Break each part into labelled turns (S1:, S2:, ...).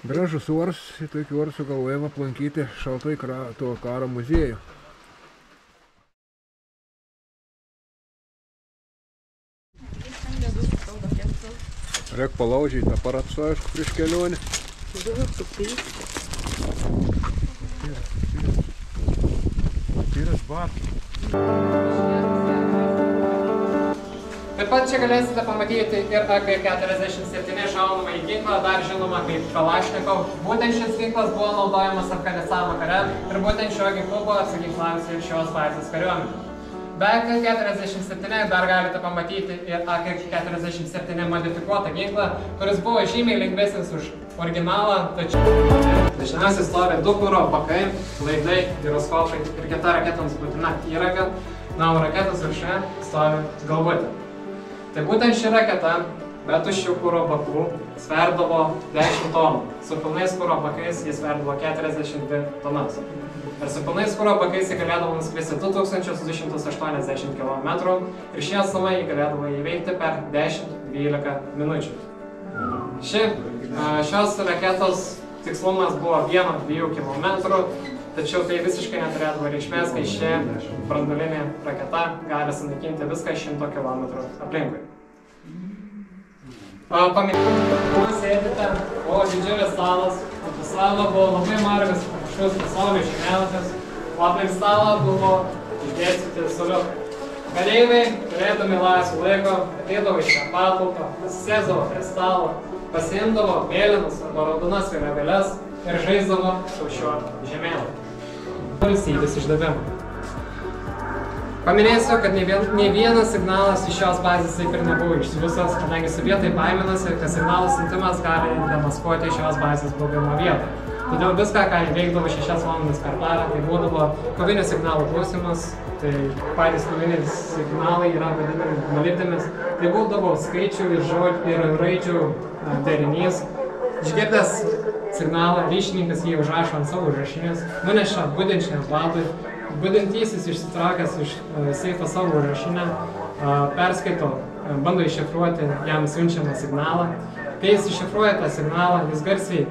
S1: Gražus oras, tokiu oru sugalvojama aplankyti šaltojo karo muziejų. Reik palaužyti aparatus, aišku, prieš kelionę. Tyras batas.
S2: Taip pat čia galėsite pamatyti ir AK-47 šaunamąjį ginklą, dar žinoma kaip Kalašnikov. Būtent šis ginklas buvo naudojamas Afganistano kare ir būtent šiuo ginklu buvo apsiginklavusi ir šios bazės kariuomenė. Be AK-47 dar galite pamatyti ir AK-47 modifikuotą ginklą, kuris buvo žymiai lengvesnis už originalą, tačiau dažniausiai stovi 2 kuro pakai, laidai, giroskopai ir kita raketoms būtina įranga, na, o raketos viršuje stovi galvutė. Tai būtent ši raketa, be tuščių kuro bakų, sverdavo 10 tonų. Su pilnais kuro bakais jis sverdavo 42 tonas. Ir su pilnais kuro bakais jį galėdavo nuskristi 2280 km ir šie atstumai jį galėdavo įveikti per 10-12 minučių. Šios raketos tikslumas buvo 1-2 km, tačiau tai visiškai neturėdavo reikšmės, kai ši branduolinė raketa gali sunaikinti viską 100 km aplinkui. Paminėjau, sėdite, buvo didžiulis stalas, ant stalo buvo labai margas panašus pasaulio žemėlapis, o aplink stalą buvo išdėstyti suoliukai. Kareiviai, turėdami laisvo laiko, ateidavo į šią patalpą, pasisėsdavo prie stalo, pasiimdavo mėlynus arba raudonas vėliavėles ir žaisdavo su šiuo žemėlapiu. Valstybės išdavimą. Paminėsiu, kad nei vienas signalas iš šios bazės taip ir nebuvo išsiųstas, kadangi sovietai baiminosi, kad signalų siuntimas gali demaskuoti šios bazės buvimo vietą. Todėl viską, ką jie veikdavo 6 valandas per parą, tai būdavo kovinių signalų klausimas, tai patys koviniai signalai yra vadinami monolitėmis, tai būdavo skaičių ir raidžių derinys. Išgirdęs signalą, ryšininkas jį užrašo ant savo užrašinės, nuneša budinčiam vadui, budintysis išsitraukęs iš seifo savo užrašinę, perskaito, bando iššifruoti jam siunčiamą signalą. Kai jis iššifruoja tą signalą, jis garsiai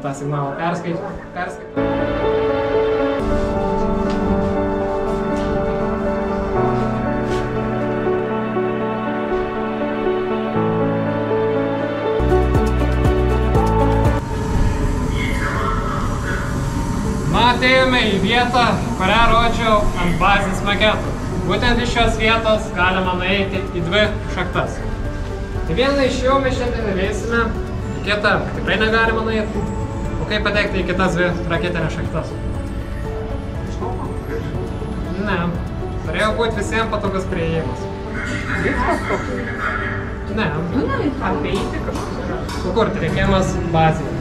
S2: tą signalą perskaito. Atėjome į vietą, kurią rodžiau ant bazės maketų. Būtent iš šios vietos galima nueiti į 2 šachtas. Tai vieną iš jų mes šiandien įveisime, į kitą tikrai negalima nueiti. O kaip patekti į kitas 2 raketinės šachtas? Ne, turėjo būti visiems patogus priėjimas.
S3: Viskas kokiu?
S2: Ne,
S3: apeiti kažkur.
S2: sukurti reikiamas bazėje.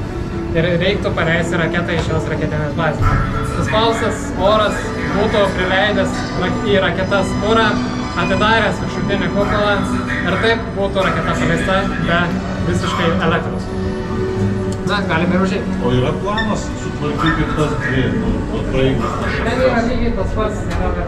S2: Ir reiktų paleisti raketą iš šios raketinės bazės. Suspaustas oras būtų prileidęs į raketas kurą, atidaręs viršutinį kupolą ir taip būtų raketa paleista be visiškai elektros. Na, galime ir užeiti.
S4: O yra planas sutvarkyti tas 2 praeigus?
S2: Ten yra lygiai tas pats, negu